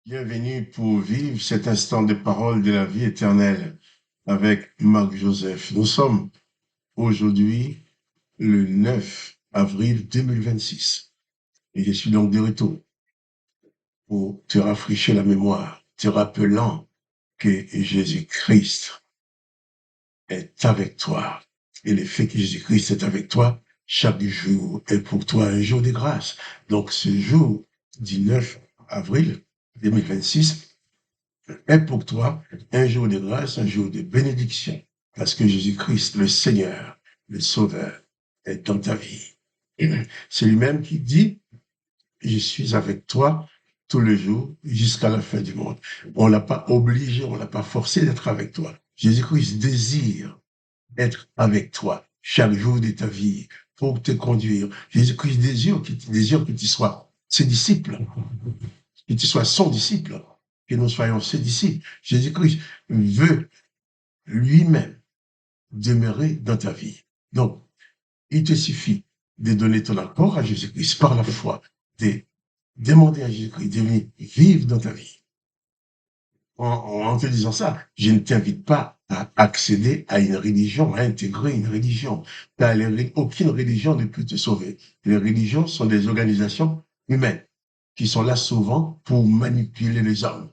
Bienvenue pour vivre cet instant de parole de la vie éternelle avec Marc-Joseph. Nous sommes aujourd'hui le 9 avril 2026 et je suis donc de retour pour te rafraîchir la mémoire, te rappelant que Jésus-Christ est avec toi et le fait que Jésus-Christ est avec toi chaque jour est pour toi un jour de grâce. Donc ce jour du 9 avril 2026 est pour toi un jour de grâce, un jour de bénédiction, parce que Jésus-Christ, le Seigneur, le Sauveur, est dans ta vie. C'est lui-même qui dit, je suis avec toi tous les jours jusqu'à la fin du monde. On l'a pas obligé, on l'a pas forcé d'être avec toi. Jésus-Christ désire être avec toi chaque jour de ta vie pour te conduire. Jésus-Christ désire que tu sois ses disciples, que tu sois son disciple, que nous soyons ses disciples. Jésus-Christ veut lui-même demeurer dans ta vie. Donc, il te suffit de donner ton accord à Jésus-Christ par la foi, de demander à Jésus-Christ de venir vivre dans ta vie. En te disant ça, je ne t'invite pas à accéder à une religion, à intégrer une religion. Car aucune religion ne peut te sauver. Les religions sont des organisations humaines qui sont là souvent pour manipuler les hommes.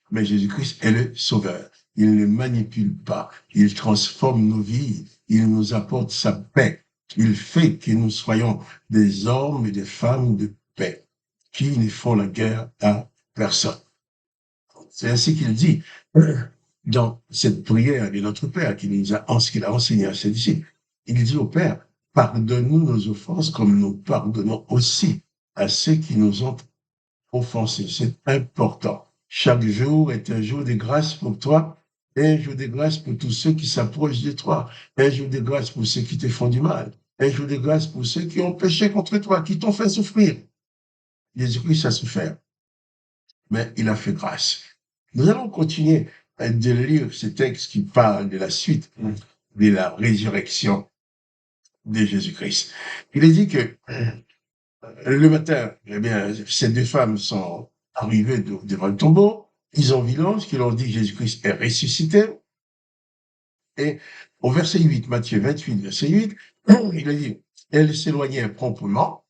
Mais Jésus-Christ est le sauveur. Il ne manipule pas. Il transforme nos vies. Il nous apporte sa paix. Il fait que nous soyons des hommes et des femmes de paix qui ne font la guerre à personne. C'est ainsi qu'il dit dans cette prière de notre Père qu'il a enseigné à ses disciples. Il dit au Père, pardonne-nous nos offenses comme nous pardonnons aussi à ceux qui nous ont offensés. C'est important. Chaque jour est un jour de grâce pour toi, un jour de grâce pour tous ceux qui s'approchent de toi, un jour de grâce pour ceux qui te font du mal, un jour de grâce pour ceux qui ont péché contre toi, qui t'ont fait souffrir. Jésus-Christ a souffert, mais il a fait grâce. Nous allons continuer de lire ce texte qui parle de la suite de la résurrection de Jésus-Christ. Il est dit que le matin, eh bien, ces deux femmes sont arrivées devant le tombeau. Ils ont vu l'ange qui leur dit que Jésus-Christ est ressuscité. Et au verset 8, Matthieu 28, verset 8, il a dit, elles s'éloignèrent promptement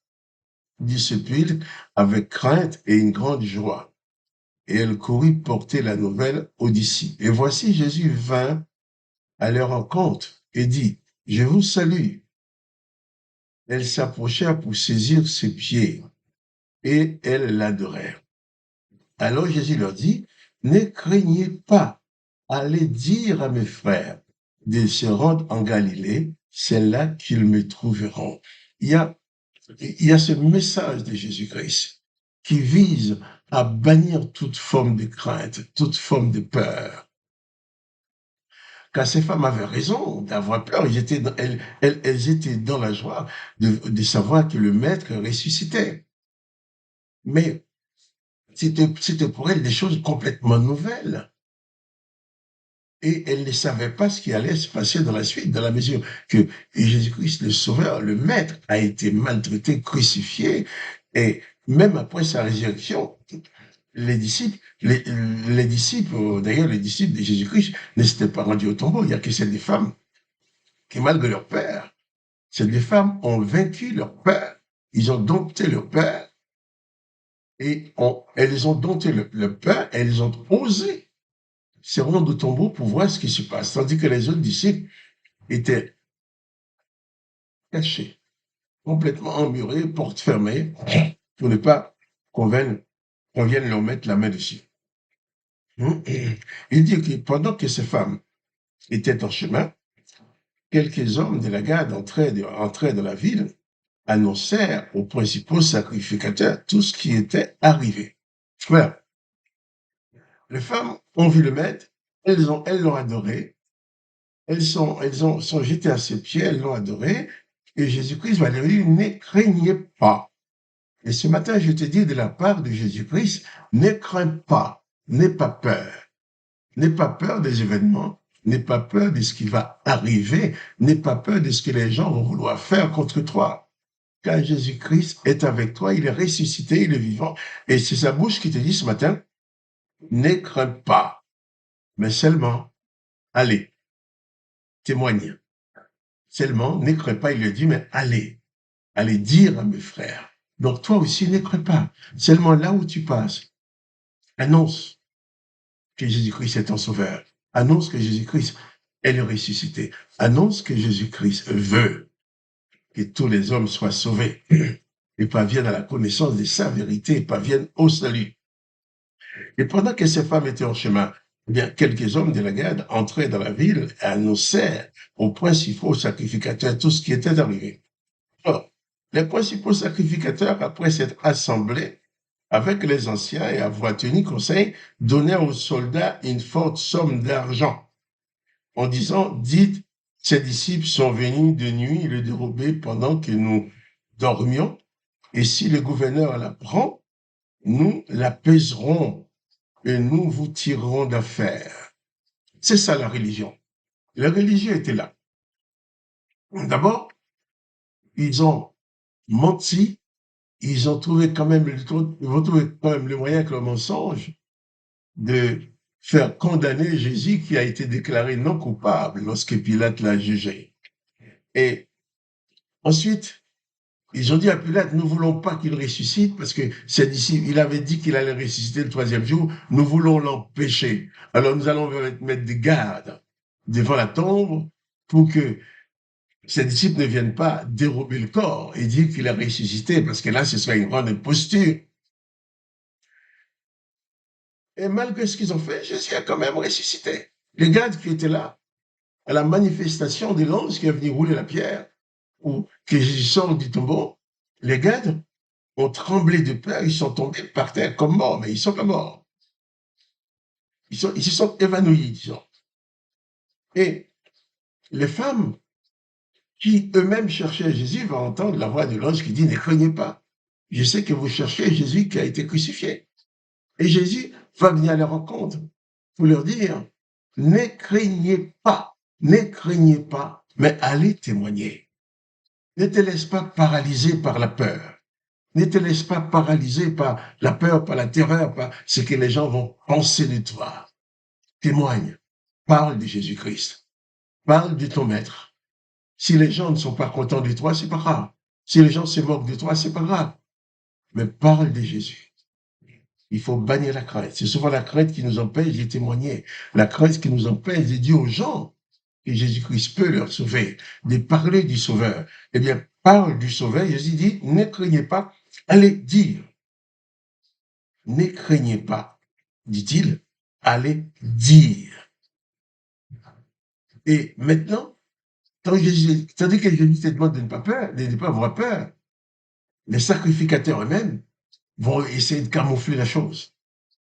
du sépulcre avec crainte et une grande joie. Et elles coururent porter la nouvelle aux disciples. Et voici Jésus vint à leur rencontre et dit, je vous salue. Elles s'approchèrent pour saisir ses pieds et elles l'adorèrent. Alors Jésus leur dit, ne craignez pas, allez dire à mes frères de se rendre en Galilée, c'est là qu'ils me trouveront. Il y a, il y a ce message de Jésus-Christ qui vise à bannir toute forme de crainte, toute forme de peur. Car ces femmes avaient raison d'avoir peur. Elles étaient dans la joie de savoir que le Maître ressuscitait. Mais c'était pour elles des choses complètement nouvelles. Et elles ne savaient pas ce qui allait se passer dans la suite, dans la mesure que Jésus-Christ, le Sauveur, le Maître, a été maltraité, crucifié, et même après sa résurrection, les disciples, d'ailleurs, les disciples de Jésus-Christ ne s'étaient pas rendus au tombeau. Il n'y a que ces deux femmes qui, malgré leur père, ces deux femmes ont vaincu leur père. Ils ont dompté leur père et elles ont dompté le père et elles ont osé se rendre au tombeau pour voir ce qui se passe. Tandis que les autres disciples étaient cachés, complètement emmurés, portes fermées, pour ne pas qu'on vienne leur mettre la main dessus. Il dit que pendant que ces femmes étaient en chemin, quelques hommes de la garde entraient dans la ville, annoncèrent aux principaux sacrificateurs tout ce qui était arrivé. Voilà. Les femmes ont vu le maître, elles l'ont adoré, sont jetées à ses pieds, elles l'ont adoré, et Jésus-Christ va leur dire, ne craignez pas. Et ce matin, je te dis de la part de Jésus-Christ, ne crains pas, n'aie pas peur. N'aie pas peur des événements, n'aie pas peur de ce qui va arriver, n'aie pas peur de ce que les gens vont vouloir faire contre toi. car Jésus-Christ est avec toi, il est ressuscité, il est vivant, et c'est sa bouche qui te dit ce matin, n'aie crainte pas, mais seulement, allez, témoigne. Seulement, n'aie crainte pas, il lui dit, mais allez dire à mes frères. Donc toi aussi, n'aie crainte pas. Seulement là où tu passes, annonce que Jésus-Christ est ton sauveur. Annonce que Jésus-Christ est le ressuscité. Annonce que Jésus-Christ veut que tous les hommes soient sauvés et parviennent à la connaissance de sa vérité et parviennent au salut. Et pendant que ces femmes étaient en chemin, eh bien, quelques hommes de la garde entraient dans la ville et annoncèrent aux principaux sacrificateurs tout ce qui était arrivé. Alors, les principaux sacrificateurs, après s'être assemblés avec les anciens et avoir tenu conseil, donnèrent aux soldats une forte somme d'argent en disant, dites, ces disciples sont venus de nuit le dérober pendant que nous dormions, et si le gouverneur la prend, nous l'apaiserons et nous vous tirerons d'affaire. C'est ça la religion. La religion était là. D'abord, ils ont menti, ils ont trouvé quand même le moyen avec le mensonge de faire condamner Jésus qui a été déclaré non coupable lorsque Pilate l'a jugé. Et ensuite, ils ont dit à Pilate, nous voulons pas qu'il ressuscite parce que ses disciples, il avait dit qu'il allait ressusciter le troisième jour, nous voulons l'empêcher. Alors nous allons mettre des gardes devant la tombe pour que ses disciples ne viennent pas dérober le corps et dire qu'il a ressuscité parce que là, ce serait une grande imposture. Et malgré ce qu'ils ont fait, Jésus a quand même ressuscité. Les gardes qui étaient là, à la manifestation de l'ange qui est venu rouler la pierre, ou que Jésus sort du tombeau, les gardes ont tremblé de peur, ils sont tombés par terre comme morts, mais ils sont pas morts. Ils se sont évanouis, disons. Et les femmes qui eux-mêmes cherchaient Jésus vont entendre la voix de l'ange qui dit, ne craignez pas. Je sais que vous cherchez Jésus qui a été crucifié. Et Jésus va venir à leur rencontre pour leur dire, ne craignez pas, mais allez témoigner. Ne te laisse pas paralyser par la peur. Ne te laisse pas paralyser par la peur, par la terreur, par ce que les gens vont penser de toi. Témoigne, parle de Jésus-Christ, parle de ton maître. Si les gens ne sont pas contents de toi, c'est pas grave. Si les gens se moquent de toi, c'est pas grave. Mais parle de Jésus. Il faut bannir la crainte. C'est souvent la crainte qui nous empêche de témoigner. La crainte qui nous empêche de dire aux gens que Jésus-Christ peut leur sauver, de parler du Sauveur. Eh bien, parle du Sauveur. Jésus dit, ne craignez pas, allez dire. Ne craignez pas, dit-il, allez dire. Et maintenant, tandis que Jésus te demande de ne pas peur, de ne pas avoir peur, les sacrificateurs eux-mêmes vont essayer de camoufler la chose.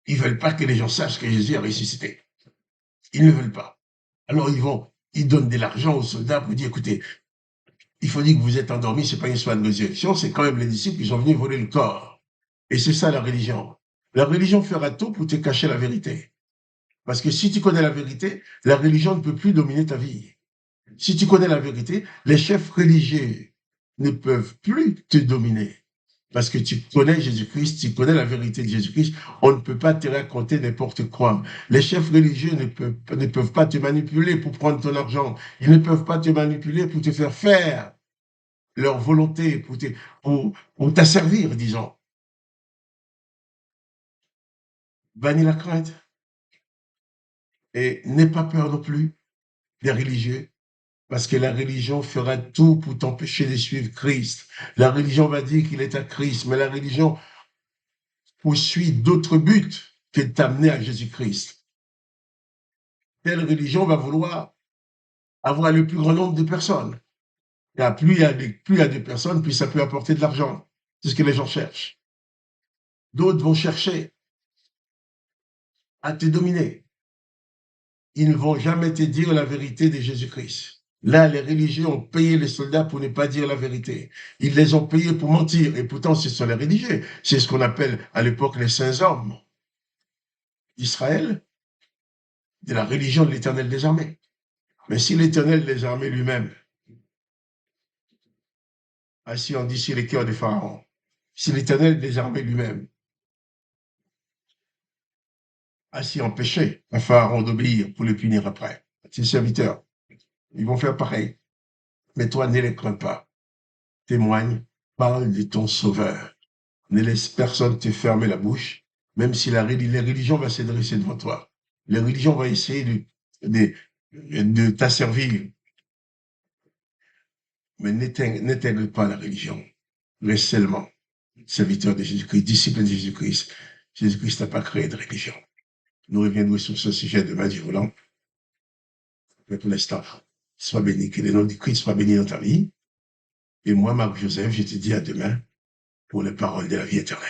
Ils veulent pas que les gens sachent que Jésus a ressuscité. Ils ne veulent pas. Alors ils donnent de l'argent aux soldats pour dire, écoutez, il faut dire que vous êtes endormis, c'est pas une histoire de résurrection, c'est quand même les disciples qui sont venus voler le corps. Et c'est ça la religion. La religion fera tout pour te cacher la vérité. Parce que si tu connais la vérité, la religion ne peut plus dominer ta vie. Si tu connais la vérité, les chefs religieux ne peuvent plus te dominer. Parce que tu connais Jésus-Christ, tu connais la vérité de Jésus-Christ, on ne peut pas te raconter n'importe quoi. Les chefs religieux ne peuvent pas te manipuler pour prendre ton argent. Ils ne peuvent pas te manipuler pour te faire faire leur volonté, pour t'asservir, disons. Bannis la crainte et n'aie pas peur non plus des religieux. Parce que la religion fera tout pour t'empêcher de suivre Christ. La religion va dire qu'il est à Christ, mais la religion poursuit d'autres buts que de t'amener à Jésus-Christ. Telle religion va vouloir avoir le plus grand nombre de personnes. Et plus il y a de personnes, plus ça peut apporter de l'argent. C'est ce que les gens cherchent. D'autres vont chercher à te dominer. Ils ne vont jamais te dire la vérité de Jésus-Christ. Là, les religieux ont payé les soldats pour ne pas dire la vérité. Ils les ont payés pour mentir. Et pourtant, ce sont les religieux. C'est ce qu'on appelle à l'époque les saints hommes d'Israël, de la religion de l'Éternel des armées. Mais si l'Éternel des armées lui-même Ainsi on dit sur les cœurs de Pharaon. Si l'Éternel des armées lui-même ainsi empêché à Pharaon d'obéir pour le punir après, ses serviteurs, ils vont faire pareil. Mais toi, ne les crains pas. Témoigne, parle de ton Sauveur. Ne laisse personne te fermer la bouche, même si les religions vont se dresser devant toi. Les religions vont essayer de t'asservir, mais n'intègre pas la religion. Reste seulement serviteur de Jésus-Christ, disciple de Jésus-Christ. Jésus-Christ n'a pas créé de religion. Nous reviendrons sur ce sujet demain du volant. Mais pour l'instant, sois béni, que le nom de Christ soit béni dans ta vie. Et moi, Marc Joseph, je te dis à demain pour les paroles de la vie éternelle.